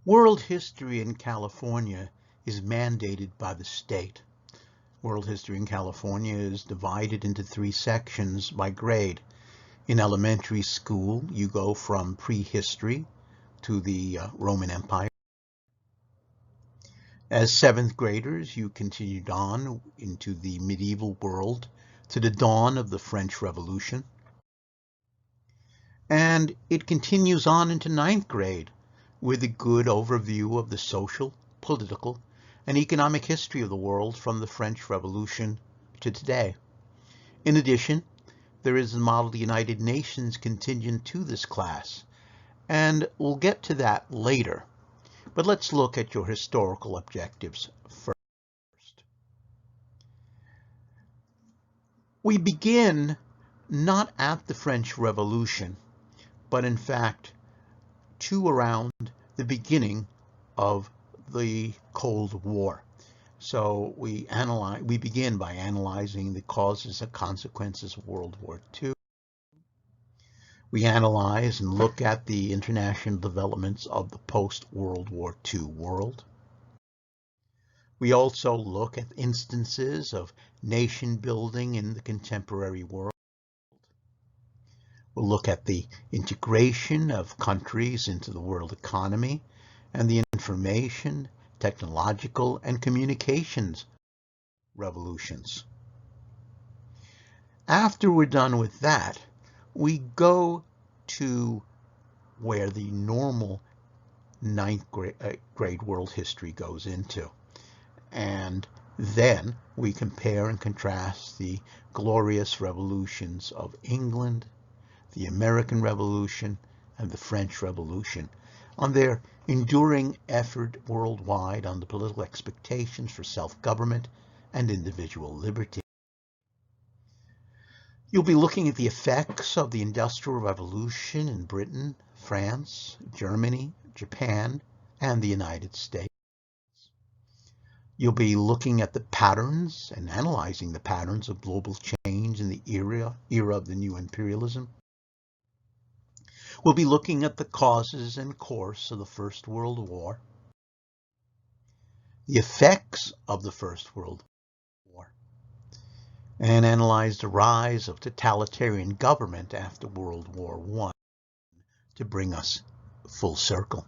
World history in California is mandated by the state. World history in California is divided into 3 sections by grade. In elementary school, you go from prehistory to the Roman Empire. As 7th graders, you continued on into the medieval world to the dawn of the French Revolution. And it continues on into 9th grade with a good overview of the social, political, and economic history of the world from the French Revolution to today. In addition, there is a Model United Nations contingent to this class, and we'll get to that later. But let's look at your historical objectives first. We begin not at the French Revolution, but in fact to around the beginning of the Cold War. So we begin by analyzing the causes and consequences of World War II. We analyze and look at the international developments of the post-World War II world. We also look at instances of nation building in the contemporary world. We'll look at the integration of countries into the world economy and the information, technological, and communications revolutions. After we're done with that, we go to where the normal 9th grade world history goes into. And then we compare and contrast the glorious revolutions of England, the American Revolution, and the French Revolution on their enduring effort worldwide on the political expectations for self-government and individual liberty. You'll be looking at the effects of the Industrial Revolution in Britain, France, Germany, Japan, and the United States. You'll be looking at the patterns and analyzing the patterns of global change in the era of the new imperialism. We'll be looking at the causes and course of the First World War, the effects of the First World War, and analyze the rise of totalitarian government after World War I to bring us full circle.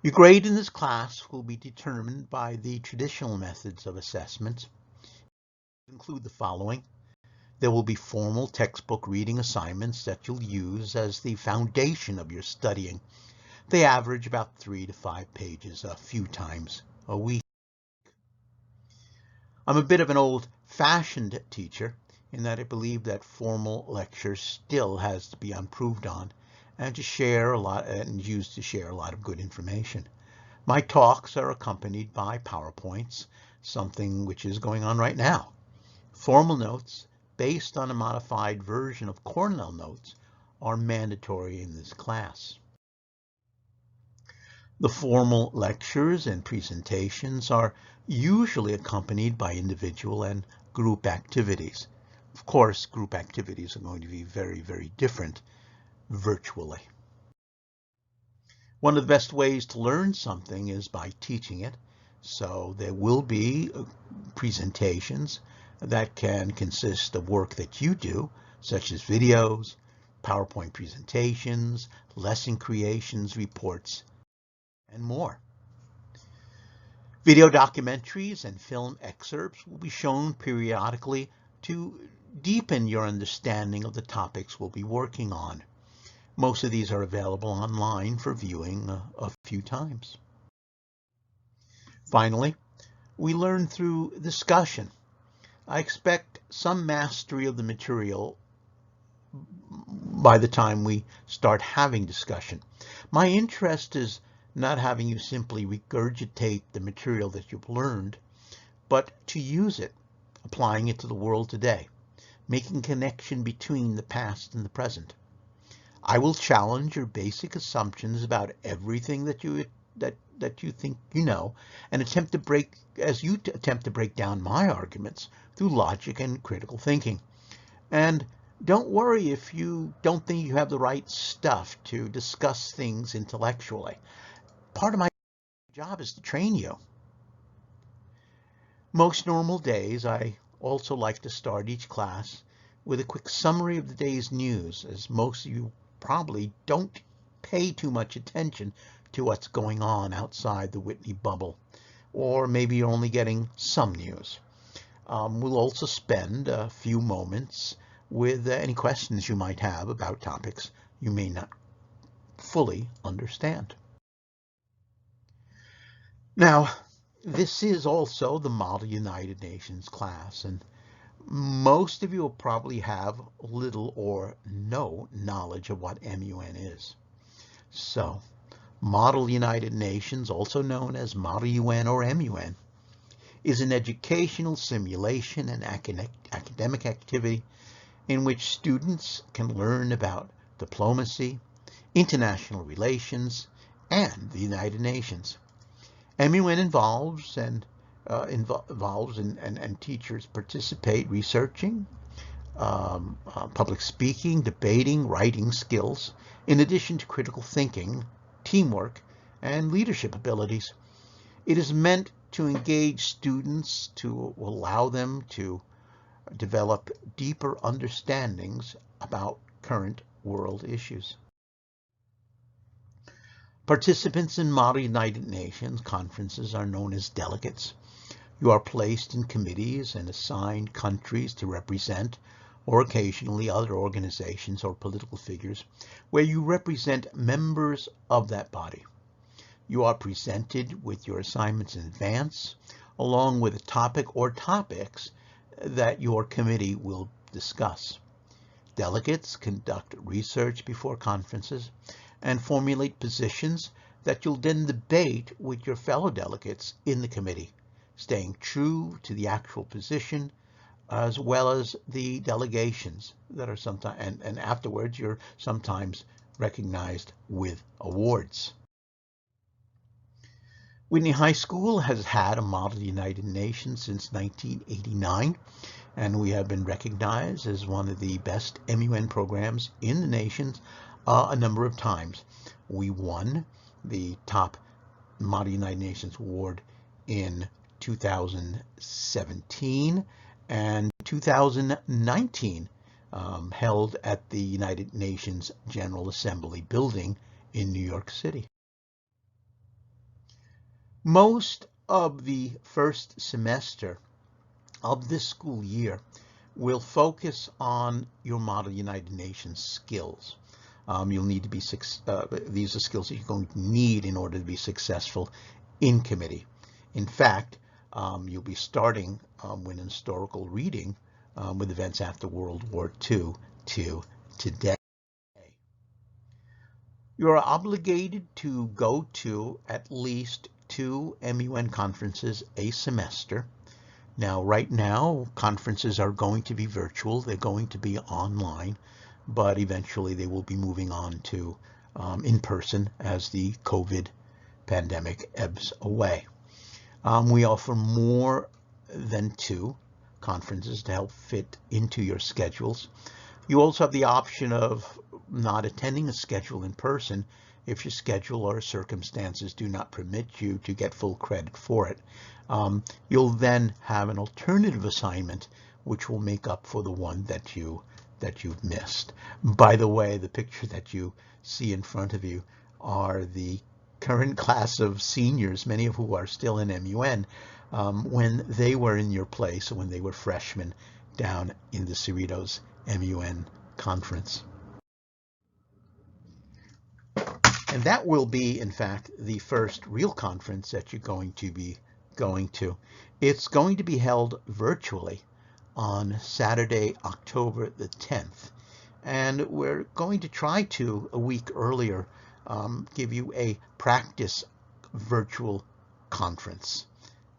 Your grade in this class will be determined by the traditional methods of assessment. Include the following. There will be formal textbook reading assignments that you'll use as the foundation of your studying. They average about 3 to 5 pages a few times a week. I'm a bit of an old-fashioned teacher in that I believe that formal lecture still has to be improved on and used to share a lot of good information. My talks are accompanied by PowerPoints, something which is going on right now. Formal notes based on a modified version of Cornell notes are mandatory in this class. The formal lectures and presentations are usually accompanied by individual and group activities. Of course, group activities are going to be very, very different virtually. One of the best ways to learn something is by teaching it. So there will be presentations that can consist of work that you do, such as videos, PowerPoint presentations, lesson creations, reports, and more. Video documentaries and film excerpts will be shown periodically to deepen your understanding of the topics we'll be working on. Most of these are available online for viewing a few times. Finally, we learn through discussion. I expect some mastery of the material by the time we start having discussion. My interest is not having you simply regurgitate the material that you've learned, but to use it, applying it to the world today, making connection between the past and the present. I will challenge your basic assumptions about everything that you think you know, and attempt to break down my arguments through logic and critical thinking. And don't worry if you don't think you have the right stuff to discuss things intellectually. part of my job is to train you. Most normal days, I also like to start each class with a quick summary of the day's news, as most of you probably don't pay too much attention to what's going on outside the Whitney bubble, or maybe you're only getting some news. We'll also spend a few moments with any questions you might have about topics you may not fully understand. Now, this is also the Model United Nations class, and most of you will probably have little or no knowledge of what MUN is. So, Model United Nations, also known as Model UN or MUN, is an educational simulation and academic activity in which students can learn about diplomacy, international relations, and the United Nations. MUN involves and teachers participate researching, public speaking, debating, writing skills, in addition to critical thinking, teamwork, and leadership abilities. It is meant to engage students, to allow them to develop deeper understandings about current world issues. Participants in Model United Nations conferences are known as delegates. You are placed in committees and assigned countries to represent, or occasionally other organizations or political figures, where you represent members of that body. You are presented with your assignments in advance, along with a topic or topics that your committee will discuss. Delegates conduct research before conferences and formulate positions that you'll then debate with your fellow delegates in the committee, staying true to the actual position as well as the delegations that are sometimes, and afterwards you're sometimes recognized with awards. Whitney High School has had a Model United Nations since 1989, and we have been recognized as one of the best MUN programs in the nation a number of times. We won the top Model United Nations award in 2017 and 2019, held at the United Nations General Assembly building in New York City. Most of the first semester of this school year will focus on your Model United Nations skills. You'll need to be, these are skills that you're going to need in order to be successful in committee. In fact, you'll be starting with historical reading with events after World War II to today. You're obligated to go to at least 2 MUN conferences a semester. Now, right now, conferences are going to be virtual. They're going to be online, but eventually they will be moving on to in person as the COVID pandemic ebbs away. We offer more than 2 conferences to help fit into your schedules. You also have the option of not attending a schedule in person if your schedule or circumstances do not permit you to get full credit for it. You'll then have an alternative assignment which will make up for the one that you've missed. By the way, the picture that you see in front of you are the current class of seniors, many of who are still in MUN, when they were in your place, when they were freshmen down in the Cerritos MUN conference. And that will be, in fact, the first real conference that you're going to be going to. It's going to be held virtually on Saturday, October the 10th. And we're going to try to, a week earlier, give you a practice virtual conference.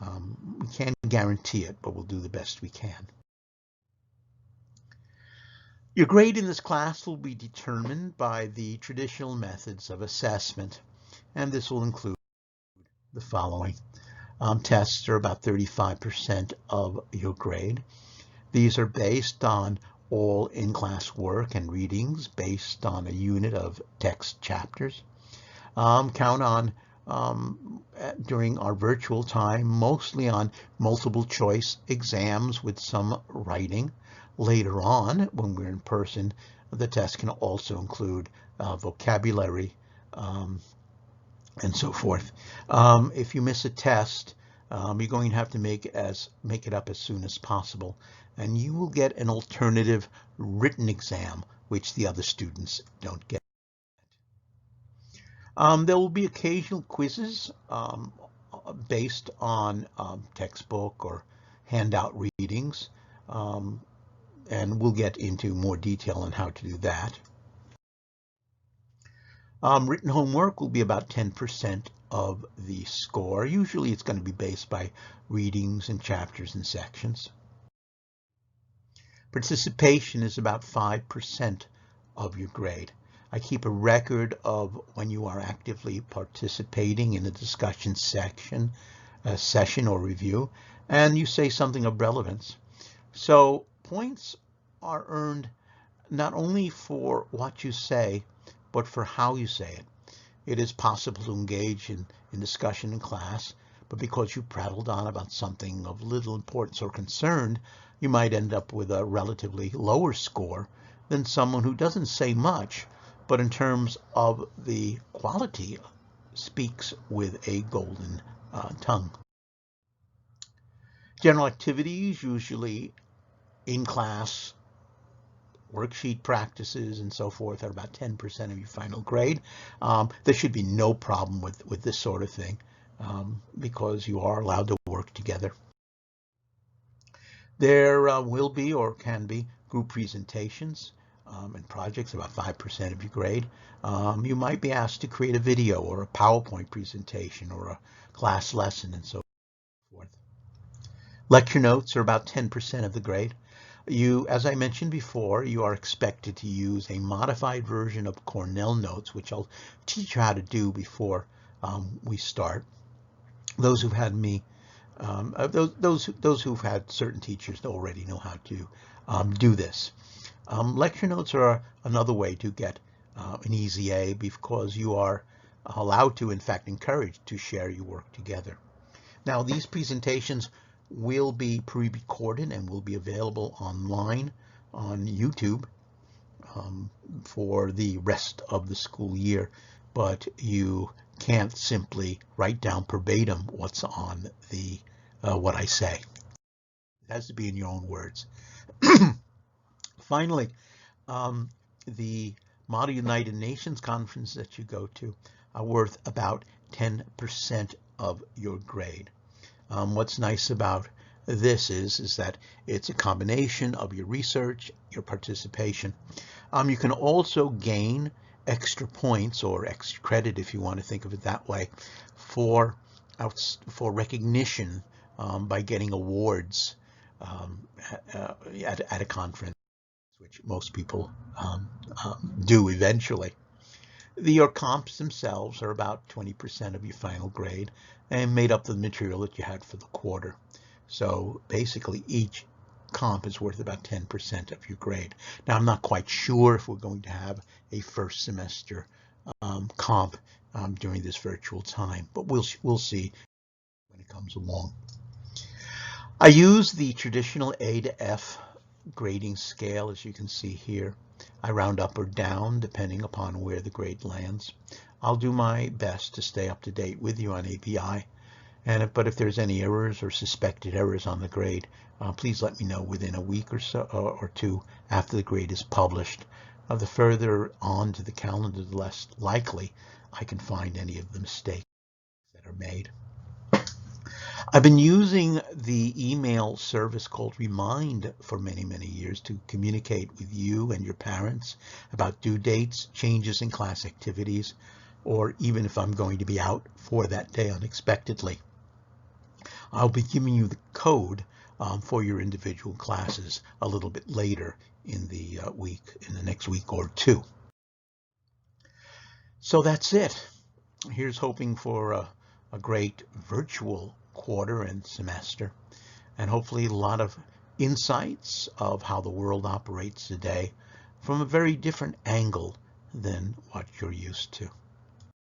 We can't guarantee it, but we'll do the best we can. Your grade in this class will be determined by the traditional methods of assessment, and this will include the following. Tests are about 35% of your grade. These are based on all in-class work and readings based on a unit of text chapters. Count on during our virtual time, mostly on multiple choice exams with some writing. Later on, when we're in person, the test can also include vocabulary and so forth. If you miss a test, you're going to have to make it up as soon as possible, and you will get an alternative written exam, which the other students don't get. There will be occasional quizzes based on textbook or handout readings, and we'll get into more detail on how to do that. Written homework will be about 10% of the score. Usually it's going to be based by readings and chapters and sections. Participation is about 5% of your grade. I keep a record of when you are actively participating in a discussion session or review, and you say something of relevance. So points are earned not only for what you say, but for how you say it. It is possible to engage in discussion in class, but because you prattled on about something of little importance or concern, you might end up with a relatively lower score than someone who doesn't say much, but in terms of the quality, speaks with a golden tongue. General activities, usually in class, worksheet practices and so forth, are about 10% of your final grade. There should be no problem with this sort of thing because you are allowed to work together. There will be or can be group presentations and projects, about 5% of your grade. You might be asked to create a video or a PowerPoint presentation or a class lesson and so forth. Lecture notes are about 10% of the grade. As I mentioned before, you are expected to use a modified version of Cornell Notes, which I'll teach you how to do before we start. Those who've had me, those who've had certain teachers already know how to do this. Lecture notes are another way to get an easy A because you are allowed to, in fact, encouraged to share your work together. Now, these presentations will be pre-recorded and will be available online on YouTube for the rest of the school year, but you can't simply write down verbatim what's on the what I say. It has to be in your own words. Finally, the Model United Nations conference that you go to are worth about 10% of your grade. What's nice about this is that it's a combination of your research, your participation. You can also gain extra points or extra credit, if you want to think of it that way, for recognition by getting awards at a conference, which most people do eventually. Your comps themselves are about 20% of your final grade and made up the material that you had for the quarter. So basically each comp is worth about 10% of your grade. Now, I'm not quite sure if we're going to have a first semester comp during this virtual time, but we'll see when it comes along. I use the traditional A to F grading scale, as you can see here. I round up or down depending upon where the grade lands. I'll do my best to stay up to date with you on API, but if there's any errors or suspected errors on the grade, please let me know within a week or so or two after the grade is published. The further on to the calendar, the less likely I can find any of the mistakes that are made. I've been using the email service called Remind for many, many years to communicate with you and your parents about due dates, changes in class activities, or even if I'm going to be out for that day unexpectedly. I'll be giving you the code for your individual classes a little bit later in the next week or two. So that's it. Here's hoping for a great virtual quarter and semester, and hopefully a lot of insights of how the world operates today from a very different angle than what you're used to.